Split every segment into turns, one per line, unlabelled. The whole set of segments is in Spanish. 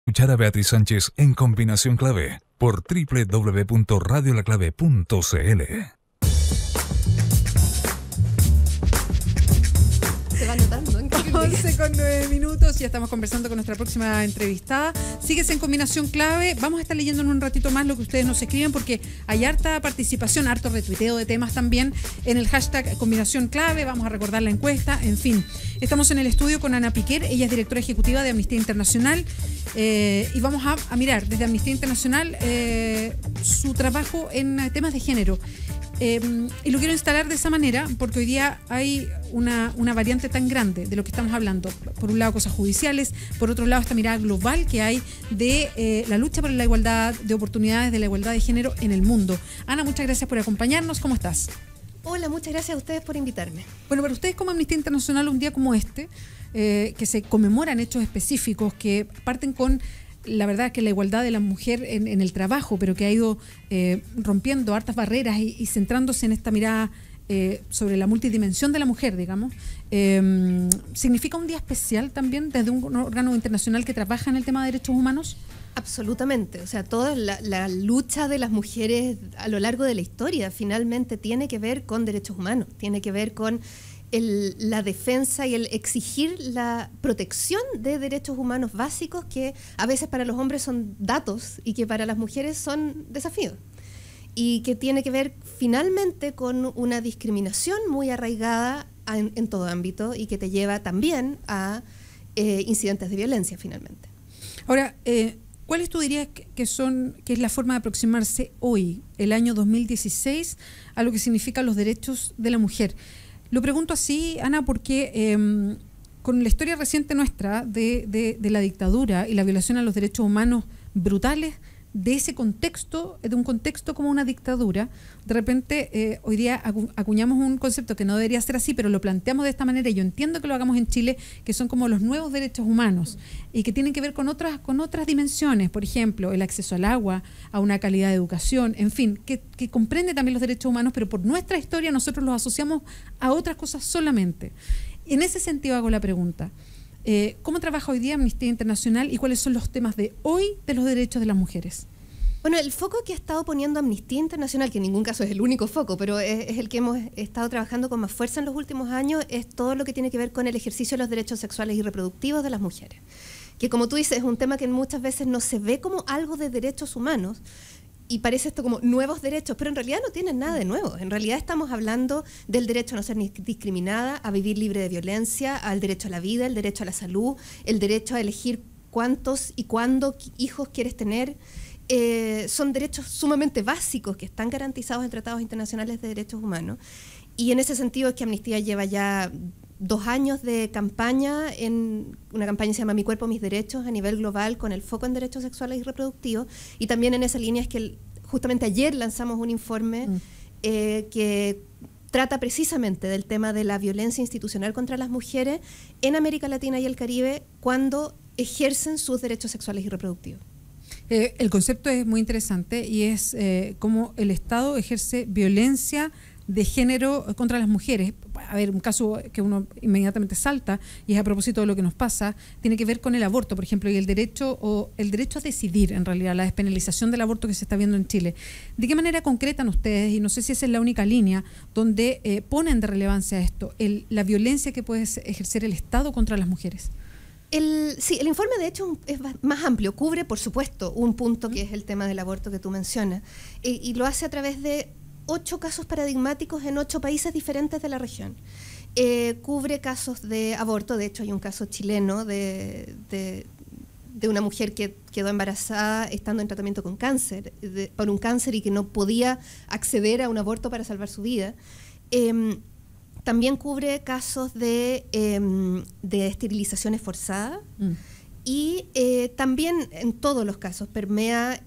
Escuchar a Beatriz Sánchez en Combinación Clave por www.radiolaclave.cl.
Se va notando.
11:09. Ya estamos conversando con nuestra próxima entrevistada. Sigues en Combinación Clave. Vamos a estar leyendo en un ratito más lo que ustedes nos escriben porque hay harta participación, harto retuiteo de temas también en el hashtag Combinación Clave. Vamos a recordar la encuesta. En fin, estamos en el estudio con Ana Piquer. Ella es directora ejecutiva de Amnistía Internacional. Y vamos a mirar desde Amnistía Internacional su trabajo en temas de género. Y lo quiero instalar de esa manera porque hoy día hay una variante tan grande de lo que estamos hablando. Por un lado, cosas judiciales, por otro lado, esta mirada global que hay de la lucha por la igualdad de oportunidades, de la igualdad de género en el mundo. Ana, muchas gracias por acompañarnos. ¿Cómo estás?
Hola, muchas gracias a ustedes por invitarme.
Bueno, para ustedes como Amnistía Internacional, un día como este, que se conmemoran hechos específicos que parten con la verdad que la igualdad de la mujer en el trabajo, pero que ha ido rompiendo hartas barreras y centrándose en esta mirada sobre la multidimensión de la mujer, digamos, ¿significa un día especial también desde un órgano internacional que trabaja en el tema de derechos humanos?
Absolutamente, o sea, toda la lucha de las mujeres a lo largo de la historia finalmente tiene que ver con derechos humanos, tiene que ver con la defensa y el exigir la protección de derechos humanos básicos que a veces para los hombres son datos y que para las mujeres son desafíos. Y que tiene que ver finalmente con una discriminación muy arraigada en todo ámbito y que te lleva también a incidentes de violencia finalmente.
Ahora, ¿cuáles tú dirías que es la forma de aproximarse hoy, el año 2016, a lo que significan los derechos de la mujer? Lo pregunto así, Ana, porque con la historia reciente nuestra de la dictadura y la violación a los derechos humanos brutales, de ese contexto, de un contexto como una dictadura, de repente hoy día acuñamos un concepto que no debería ser así, pero lo planteamos de esta manera y yo entiendo que lo hagamos en Chile, que son como los nuevos derechos humanos y que tienen que ver con otras dimensiones, por ejemplo, el acceso al agua, a una calidad de educación, en fin, que comprende también los derechos humanos, pero por nuestra historia nosotros los asociamos a otras cosas solamente. En ese sentido hago la pregunta. ¿Cómo trabaja hoy día Amnistía Internacional y cuáles son los temas de hoy de los derechos de las mujeres?
Bueno, el foco que ha estado poniendo Amnistía Internacional, que en ningún caso es el único foco, pero es el que hemos estado trabajando con más fuerza en los últimos años, es todo lo que tiene que ver con el ejercicio de los derechos sexuales y reproductivos de las mujeres. Que como tú dices, es un tema que muchas veces no se ve como algo de derechos humanos, y parece esto como nuevos derechos, pero en realidad no tienen nada de nuevo. En realidad estamos hablando del derecho a no ser discriminada, a vivir libre de violencia, al derecho a la vida, el derecho a la salud, el derecho a elegir cuántos y cuándo hijos quieres tener. Son derechos sumamente básicos que están garantizados en tratados internacionales de derechos humanos. Y en ese sentido es que Amnistía lleva ya 2 años de campaña, en una campaña que se llama Mi Cuerpo, Mis Derechos, a nivel global, con el foco en derechos sexuales y reproductivos. Y también en esa línea es que justamente ayer lanzamos un informe que trata precisamente del tema de la violencia institucional contra las mujeres en América Latina y el Caribe cuando ejercen sus derechos sexuales y reproductivos.
El concepto es muy interesante y es cómo el Estado ejerce violencia de género contra las mujeres. A ver, un caso que uno inmediatamente salta, y es a propósito de lo que nos pasa, tiene que ver con el aborto, por ejemplo, y el derecho a decidir, en realidad, la despenalización del aborto que se está viendo en Chile. ¿De qué manera concretan ustedes, y no sé si esa es la única línea, donde ponen de relevancia esto, la violencia que puede ejercer el Estado contra las mujeres?
Sí, el informe de hecho es más amplio, cubre por supuesto un punto que es el tema del aborto que tú mencionas, y lo hace a través de 8 casos paradigmáticos en 8 países diferentes de la región. Cubre casos de aborto, de hecho hay un caso chileno de una mujer que quedó embarazada estando en tratamiento con cáncer, por un cáncer y que no podía acceder a un aborto para salvar su vida. También cubre casos de esterilizaciones forzadas y también en todos los casos permea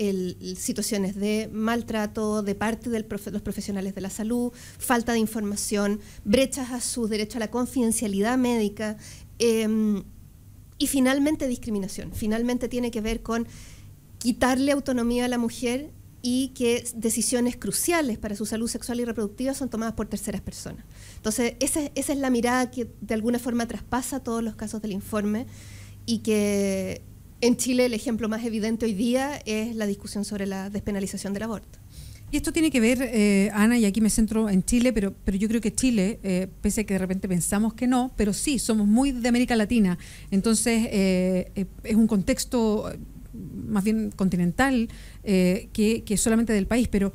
situaciones de maltrato de parte de los profesionales de la salud, falta de información, brechas a su derecho a la confidencialidad médica y finalmente discriminación. Finalmente tiene que ver con quitarle autonomía a la mujer y que decisiones cruciales para su salud sexual y reproductiva son tomadas por terceras personas. Entonces, esa es la mirada que de alguna forma traspasa todos los casos del informe y que En Chile el ejemplo más evidente hoy día es la discusión sobre la despenalización del aborto.
Y esto tiene que ver, Ana, y aquí me centro en Chile, pero yo creo que Chile, pese a que de repente pensamos que no, pero sí, somos muy de América Latina. Entonces, es un contexto más bien continental que solamente del país. Pero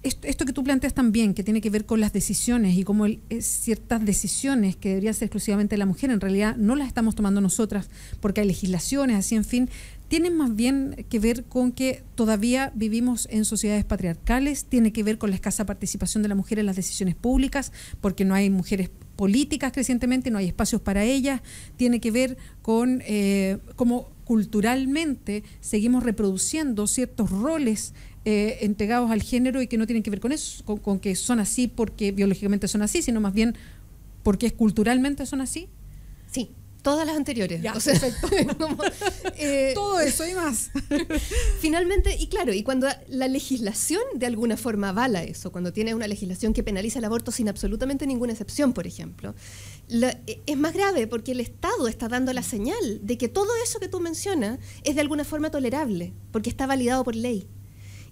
esto que tú planteas también, que tiene que ver con las decisiones y cómo ciertas decisiones que deberían ser exclusivamente de la mujer, en realidad no las estamos tomando nosotras, porque hay legislaciones, así, en fin, tienen más bien que ver con que todavía vivimos en sociedades patriarcales, tiene que ver con la escasa participación de la mujer en las decisiones públicas, porque no hay mujeres políticas crecientemente, no hay espacios para ellas, tiene que ver con cómo culturalmente seguimos reproduciendo ciertos roles entregados al género y que no tienen que ver con eso, con que son así porque biológicamente son así, sino más bien porque culturalmente son así.
Sí. Todas las anteriores.
Ya,
o sea,
perfecto.
como,
todo eso y más.
Finalmente, y claro, y cuando la legislación de alguna forma avala eso, cuando tiene una legislación que penaliza el aborto sin absolutamente ninguna excepción, por ejemplo, es más grave porque el Estado está dando la señal de que todo eso que tú mencionas es de alguna forma tolerable, porque está validado por ley.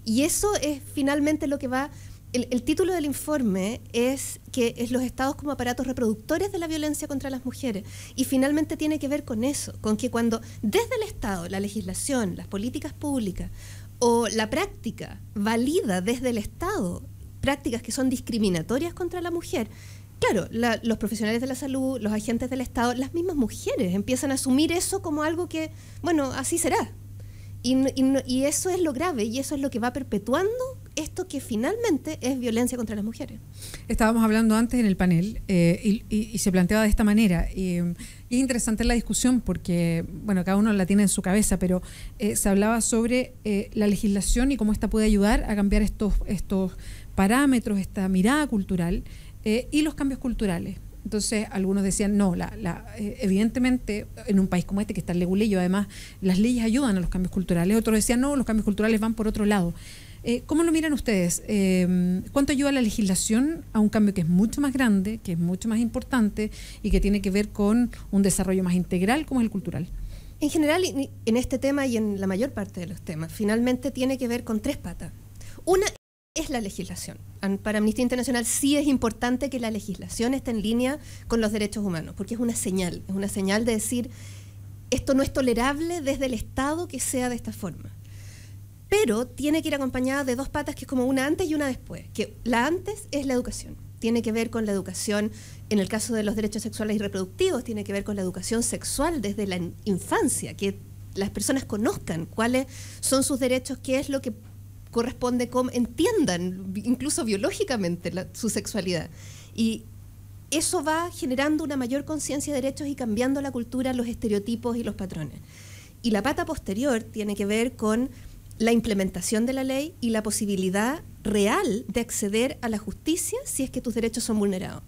Y eso es finalmente lo que va... El título del informe es que es los estados como aparatos reproductores de la violencia contra las mujeres, y finalmente tiene que ver con eso, con que cuando desde el Estado la legislación, las políticas públicas o la práctica valida desde el Estado prácticas que son discriminatorias contra la mujer, claro, los profesionales de la salud, los agentes del Estado, las mismas mujeres empiezan a asumir eso como algo que, bueno, así será. Y eso es lo grave, y eso es lo que va perpetuando esto que finalmente es violencia contra las mujeres.
Estábamos hablando antes en el panel y se planteaba de esta manera. Y es interesante la discusión porque, bueno, cada uno la tiene en su cabeza, pero se hablaba sobre la legislación y cómo esta puede ayudar a cambiar estos parámetros, esta mirada cultural y los cambios culturales. Entonces, algunos decían, no, evidentemente, en un país como este, que está el leguleyo, además, las leyes ayudan a los cambios culturales. Otros decían, no, los cambios culturales van por otro lado. ¿Cómo lo miran ustedes? ¿Cuánto ayuda la legislación a un cambio que es mucho más grande, que es mucho más importante y que tiene que ver con un desarrollo más integral como es el cultural?
En general, en este tema y en la mayor parte de los temas, finalmente tiene que ver con tres patas. Una es la legislación. Para Amnistía Internacional sí es importante que la legislación esté en línea con los derechos humanos, porque es una señal de decir, esto no es tolerable desde el Estado que sea de esta forma. Pero tiene que ir acompañada de dos patas, que es como una antes y una después. Que la antes es la educación. Tiene que ver con la educación, en el caso de los derechos sexuales y reproductivos, tiene que ver con la educación sexual desde la infancia, que las personas conozcan cuáles son sus derechos, qué es lo que corresponde, entiendan incluso biológicamente su sexualidad. Y eso va generando una mayor conciencia de derechos y cambiando la cultura, los estereotipos y los patrones. Y la pata posterior tiene que ver con la implementación de la ley y la posibilidad real de acceder a la justicia si es que tus derechos son vulnerados.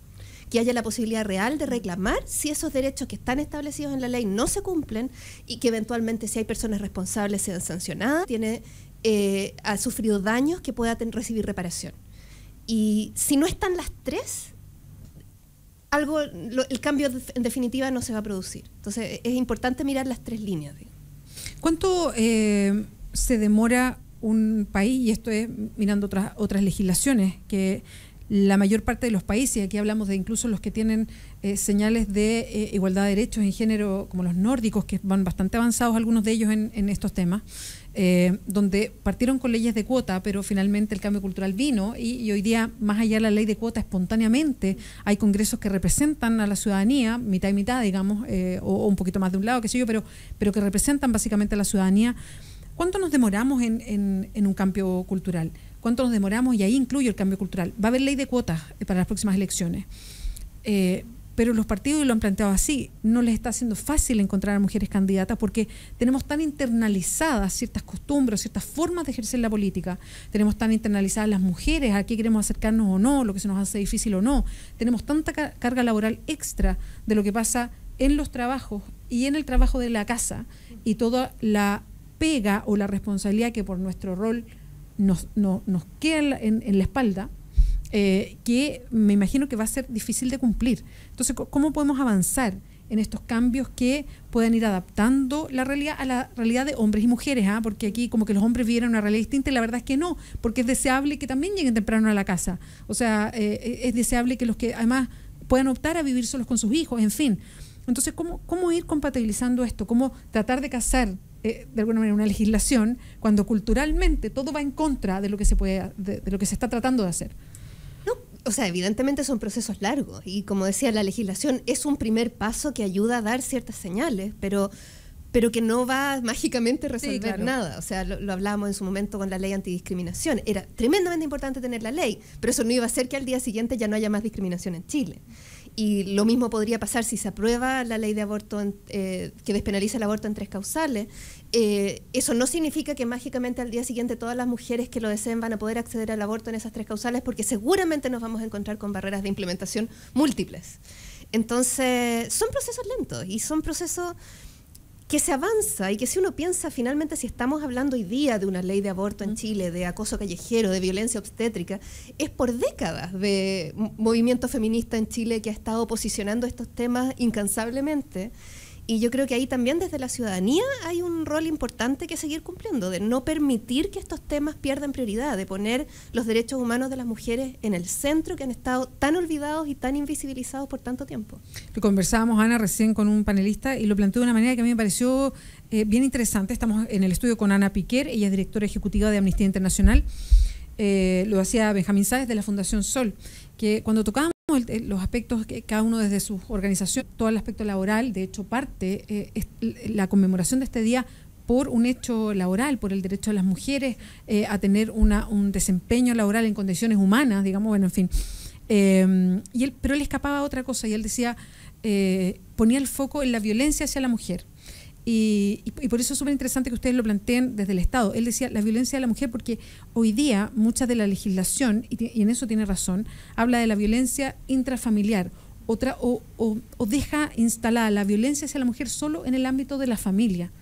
Que haya la posibilidad real de reclamar si esos derechos que están establecidos en la ley no se cumplen, y que eventualmente, si hay personas responsables, sean sancionadas, ha sufrido daños, que pueda recibir reparación. Y si no están las tres, el cambio en definitiva no se va a producir. Entonces es importante mirar las tres líneas.
¿Cuánto se demora un país, y esto es mirando otras legislaciones, que la mayor parte de los países, y aquí hablamos de incluso los que tienen señales de igualdad de derechos en género, como los nórdicos, que van bastante avanzados algunos de ellos en estos temas, donde partieron con leyes de cuota, pero finalmente el cambio cultural vino y hoy día, más allá de la ley de cuota, espontáneamente hay congresos que representan a la ciudadanía, mitad y mitad, digamos, o un poquito más de un lado, qué sé yo, pero que representan básicamente a la ciudadanía. ¿Cuánto nos demoramos en un cambio cultural? ¿Cuánto nos demoramos? Y ahí incluyo el cambio cultural. Va a haber ley de cuotas para las próximas elecciones. Pero los partidos lo han planteado así. No les está haciendo fácil encontrar a mujeres candidatas porque tenemos tan internalizadas ciertas costumbres, ciertas formas de ejercer la política. Tenemos tan internalizadas las mujeres, a qué queremos acercarnos o no, lo que se nos hace difícil o no. Tenemos tanta carga laboral extra de lo que pasa en los trabajos y en el trabajo de la casa, y toda la pega o la responsabilidad que por nuestro rol nos queda en la espalda, que me imagino que va a ser difícil de cumplir. Entonces, ¿cómo podemos avanzar en estos cambios que puedan ir adaptando la realidad a la realidad de hombres y mujeres, porque aquí como que los hombres vivieran una realidad distinta y la verdad es que no, porque es deseable que también lleguen temprano a la casa. O sea, es deseable que los que además puedan optar a vivir solos con sus hijos, en fin. Entonces, ¿cómo ir compatibilizando esto? ¿Cómo tratar de casar de alguna manera una legislación cuando culturalmente todo va en contra de lo que se puede, de lo que se está tratando de hacer?
No, o sea, evidentemente son procesos largos y como decía, la legislación es un primer paso que ayuda a dar ciertas señales, pero que no va mágicamente a resolver nada. O sea, lo hablábamos en su momento con la ley antidiscriminación. Era tremendamente importante tener la ley, pero eso no iba a hacer que al día siguiente ya no haya más discriminación en Chile. Y lo mismo podría pasar si se aprueba la ley de aborto que despenaliza el aborto en 3 causales. Eso no significa que mágicamente al día siguiente todas las mujeres que lo deseen van a poder acceder al aborto en esas 3 causales, porque seguramente nos vamos a encontrar con barreras de implementación múltiples. Entonces, son procesos lentos y son procesos que se avanza y que si uno piensa finalmente si estamos hablando hoy día de una ley de aborto en Chile, de acoso callejero, de violencia obstétrica, es por décadas de movimiento feminista en Chile que ha estado posicionando estos temas incansablemente. Y yo creo que ahí también desde la ciudadanía hay un rol importante que seguir cumpliendo, de no permitir que estos temas pierdan prioridad, de poner los derechos humanos de las mujeres en el centro, que han estado tan olvidados y tan invisibilizados por tanto tiempo.
Lo conversábamos, Ana, recién con un panelista y lo planteó de una manera que a mí me pareció bien interesante. Estamos en el estudio con Ana Piquer, ella es directora ejecutiva de Amnistía Internacional. Lo hacía Benjamín Sáez de la Fundación Sol, que cuando tocábamos los aspectos que cada uno desde su organización, todo el aspecto laboral, de hecho parte la conmemoración de este día por un hecho laboral, por el derecho de las mujeres a tener un desempeño laboral en condiciones humanas, digamos, bueno, en fin. Pero él escapaba a otra cosa y él decía, ponía el foco en la violencia hacia la mujer. Y por eso es súper interesante que ustedes lo planteen desde el Estado. Él decía la violencia de la mujer porque hoy día mucha de la legislación, y en eso tiene razón, habla de la violencia intrafamiliar o deja instalada la violencia hacia la mujer solo en el ámbito de la familia.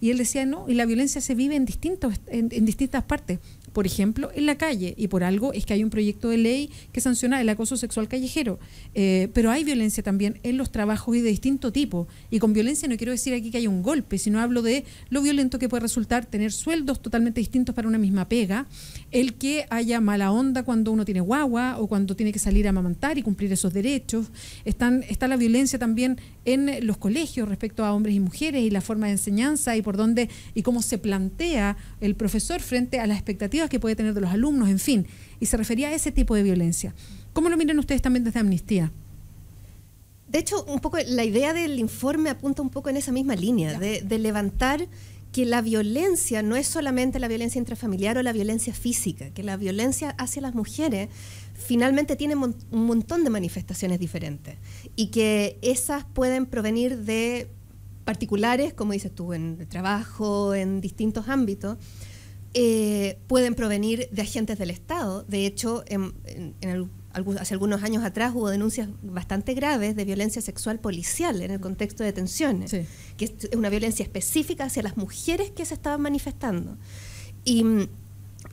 Y él decía, no, y la violencia se vive en distintas partes. Por ejemplo, en la calle, y por algo es que hay un proyecto de ley que sanciona el acoso sexual callejero, pero hay violencia también en los trabajos y de distinto tipo, y con violencia no quiero decir aquí que haya un golpe, sino hablo de lo violento que puede resultar tener sueldos totalmente distintos para una misma pega, el que haya mala onda cuando uno tiene guagua o cuando tiene que salir a amamantar y cumplir esos derechos. Está la violencia también en los colegios respecto a hombres y mujeres y la forma de enseñanza y por dónde y cómo se plantea el profesor frente a las expectativas que puede tener de los alumnos, en fin, y se refería a ese tipo de violencia. ¿Cómo lo miran ustedes también desde Amnistía?
De hecho, un poco la idea del informe apunta un poco en esa misma línea, de levantar que la violencia no es solamente la violencia intrafamiliar o la violencia física, que la violencia hacia las mujeres finalmente tiene un montón de manifestaciones diferentes y que esas pueden provenir de particulares, como dices tú, en el trabajo, en distintos ámbitos, pueden provenir de agentes del Estado. De hecho, hace algunos años atrás hubo denuncias bastante graves de violencia sexual policial en el contexto de detenciones, sí, que es una violencia específica hacia las mujeres que se estaban manifestando.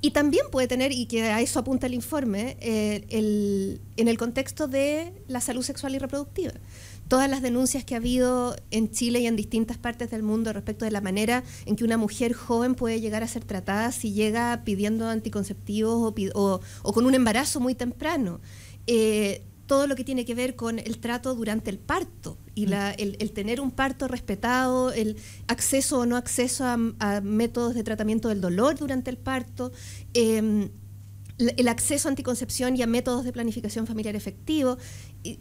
Y también puede tener, y que a eso apunta el informe, en el contexto de la salud sexual y reproductiva. Todas las denuncias que ha habido en Chile y en distintas partes del mundo respecto de la manera en que una mujer joven puede llegar a ser tratada si llega pidiendo anticonceptivos o con un embarazo muy temprano. Todo lo que tiene que ver con el trato durante el parto y el tener un parto respetado, el acceso o no acceso a métodos de tratamiento del dolor durante el parto, el acceso a anticoncepción y a métodos de planificación familiar efectivo,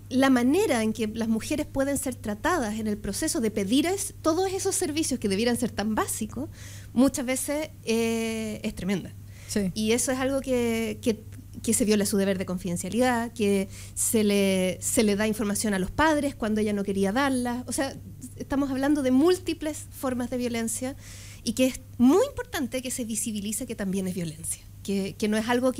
la manera en que las mujeres pueden ser tratadas en el proceso de pedir todos esos servicios que debieran ser tan básicos, muchas veces es tremenda. Sí. Y eso es algo que se viola su deber de confidencialidad, que se le da información a los padres cuando ella no quería darla. O sea, estamos hablando de múltiples formas de violencia y que es muy importante que se visibilice que también es violencia. Que no es algo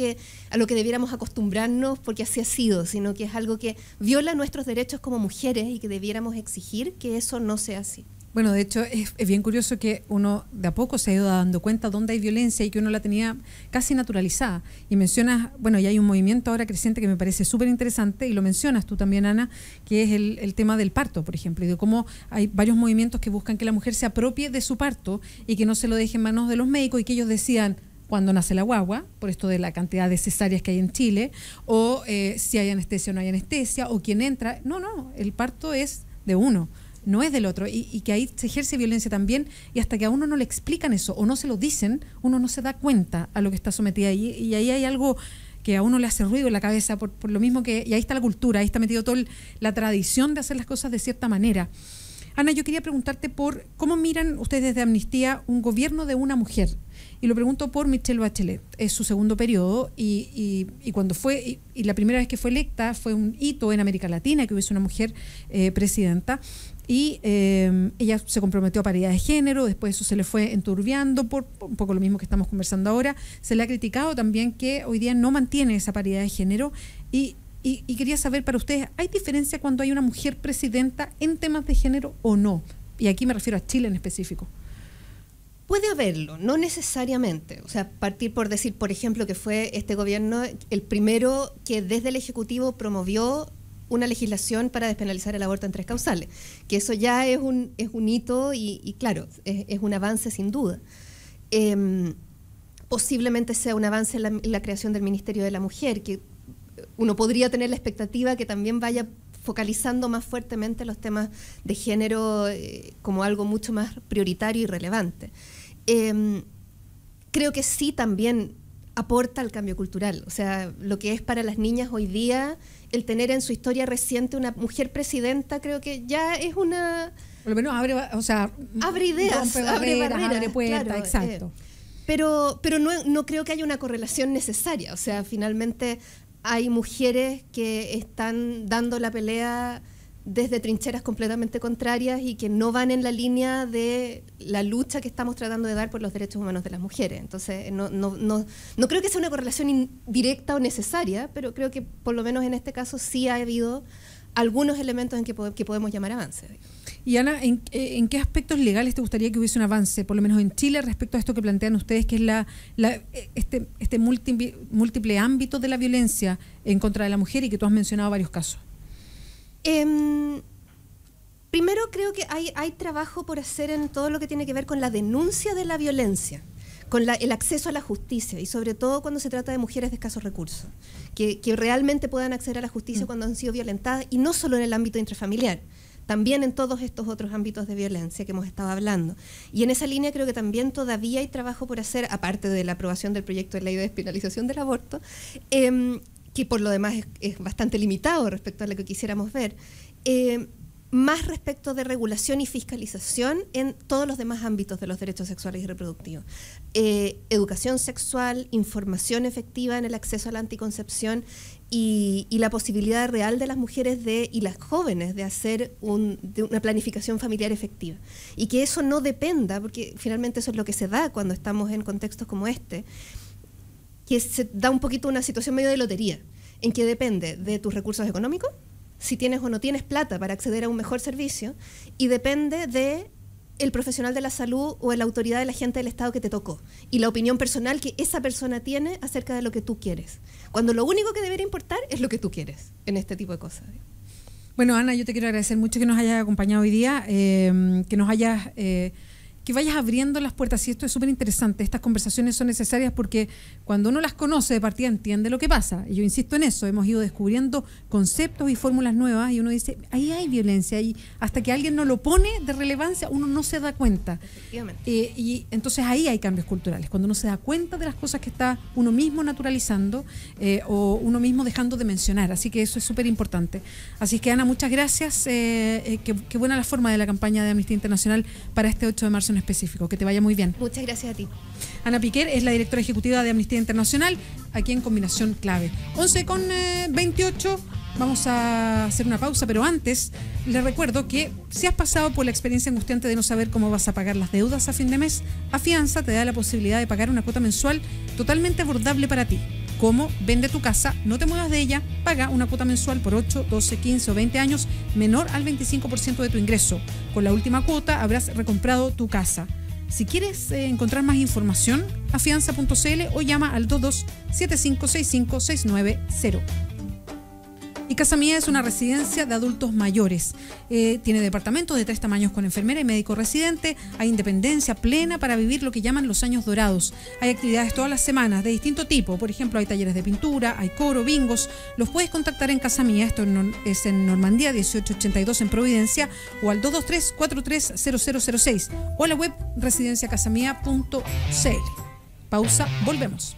a lo que debiéramos acostumbrarnos porque así ha sido, sino que es algo que viola nuestros derechos como mujeres y que debiéramos exigir que eso no sea así.
Bueno, de hecho es bien curioso que uno de a poco se ha ido dando cuenta dónde hay violencia y que uno la tenía casi naturalizada. Y mencionas, bueno, y hay un movimiento ahora creciente que me parece súper interesante, y lo mencionas tú también, Ana, que es el tema del parto, por ejemplo, y de cómo hay varios movimientos que buscan que la mujer se apropie de su parto y que no se lo deje en manos de los médicos, y que ellos decidan cuando nace la guagua, por esto de la cantidad de cesáreas que hay en Chile, o si hay anestesia o no hay anestesia, o quién entra. No, el parto es de uno, no es del otro, y que ahí se ejerce violencia también, y hasta que a uno no le explican eso o no se lo dicen, uno no se da cuenta a lo que está sometida, y ahí hay algo que a uno le hace ruido en la cabeza por lo mismo que, y ahí está la cultura, ahí está metido toda la tradición de hacer las cosas de cierta manera. Ana, yo quería preguntarte por cómo miran ustedes desde Amnistía un gobierno de una mujer, y lo pregunto por Michelle Bachelet. Es su segundo periodo, y cuando fue, y la primera vez que fue electa fue un hito en América Latina que hubiese una mujer presidenta, y ella se comprometió a paridad de género. Después eso se le fue enturbiando por un poco lo mismo que estamos conversando ahora. Se le ha criticado también que hoy día no mantiene esa paridad de género, y quería saber para ustedes, ¿hay diferencia cuando hay una mujer presidenta en temas de género o no? Y aquí me refiero a Chile en específico.
Puede haberlo, no necesariamente. O sea, partir por decir, por ejemplo, que fue este gobierno el primero que desde el Ejecutivo promovió una legislación para despenalizar el aborto en 3 causales, que eso ya es un hito, y claro, es un avance sin duda. Posiblemente sea un avance en la creación del Ministerio de la Mujer, que uno podría tener la expectativa que también vaya focalizando más fuertemente los temas de género como algo mucho más prioritario y relevante. Creo que sí también aporta al cambio cultural. O sea, lo que es para las niñas hoy día, el tener en su historia reciente una mujer presidenta, creo que ya es una...
Por lo menos abre ideas,
abre barreras,
abre puertas,
claro,
exacto.
Pero no creo que haya una correlación necesaria. O sea, finalmente hay mujeres que están dando la pelea desde trincheras completamente contrarias y que no van en la línea de la lucha que estamos tratando de dar por los derechos humanos de las mujeres. Entonces, no creo que sea una correlación directa o necesaria, pero creo que por lo menos en este caso sí ha habido algunos elementos en que podemos llamar avance.
Y Ana, ¿en qué aspectos legales te gustaría que hubiese un avance, por lo menos en Chile, respecto a esto que plantean ustedes, que es este múltiple ámbito de la violencia en contra de la mujer, y que tú has mencionado varios casos?
Primero, creo que hay trabajo por hacer en todo lo que tiene que ver con la denuncia de la violencia, con el acceso a la justicia, y sobre todo cuando se trata de mujeres de escasos recursos, que realmente puedan acceder a la justicia cuando han sido violentadas, y no solo en el ámbito intrafamiliar, también en todos estos otros ámbitos de violencia que hemos estado hablando. Y en esa línea creo que también todavía hay trabajo por hacer, aparte de la aprobación del proyecto de ley de despenalización del aborto, que por lo demás es bastante limitado respecto a lo que quisiéramos ver, más respecto de regulación y fiscalización en todos los demás ámbitos de los derechos sexuales y reproductivos. Educación sexual, información efectiva en el acceso a la anticoncepción, y la posibilidad real de las mujeres y las jóvenes de hacer de una planificación familiar efectiva. Y que eso no dependa, porque finalmente eso es lo que se da cuando estamos en contextos como este, que se da un poquito una situación medio de lotería, en que depende de tus recursos económicos, si tienes o no tienes plata para acceder a un mejor servicio, y depende de el profesional de la salud o la autoridad del agente del Estado que te tocó, y la opinión personal que esa persona tiene acerca de lo que tú quieres, cuando lo único que debería importar es lo que tú quieres en este tipo de cosas.
Bueno, Ana, yo te quiero agradecer mucho que nos hayas acompañado hoy día, que nos hayas... que vayas abriendo las puertas, y esto es súper interesante. Estas conversaciones son necesarias porque cuando uno las conoce de partida entiende lo que pasa, y yo insisto en eso. Hemos ido descubriendo conceptos y fórmulas nuevas, y uno dice, ahí hay violencia, y hasta que alguien no lo pone de relevancia uno no se da cuenta. Y entonces ahí hay cambios culturales, cuando uno se da cuenta de las cosas que está uno mismo naturalizando o uno mismo dejando de mencionar. Así que eso es súper importante. Así que, Ana, muchas gracias. Qué buena la forma de la campaña de Amnistía Internacional para este 8 de marzo en específico. Que te vaya muy bien.
Muchas gracias a ti.
Ana Piquer es la directora ejecutiva de Amnistía Internacional, aquí en Combinación Clave. 11:28, vamos a hacer una pausa, pero antes les recuerdo que si has pasado por la experiencia angustiante de no saber cómo vas a pagar las deudas a fin de mes, Afianza te da la posibilidad de pagar una cuota mensual totalmente abordable para ti. ¿Cómo? Vende tu casa, no te muevas de ella, paga una cuota mensual por 8, 12, 15 o 20 años menor al 25% de tu ingreso. Con la última cuota habrás recomprado tu casa. Si quieres encontrar más información, afianza.cl o llama al 22-7565-690. Y Casa Mía es una residencia de adultos mayores. Tiene departamentos de 3 tamaños con enfermera y médico residente. Hay independencia plena para vivir lo que llaman los años dorados. Hay actividades todas las semanas de distinto tipo. Por ejemplo, hay talleres de pintura, hay coro, bingos. Los puedes contactar en Casa Mía. Esto es en Normandía 1882 en Providencia, o al 223-430006 o a la web residenciacasamia.cl. Pausa, volvemos.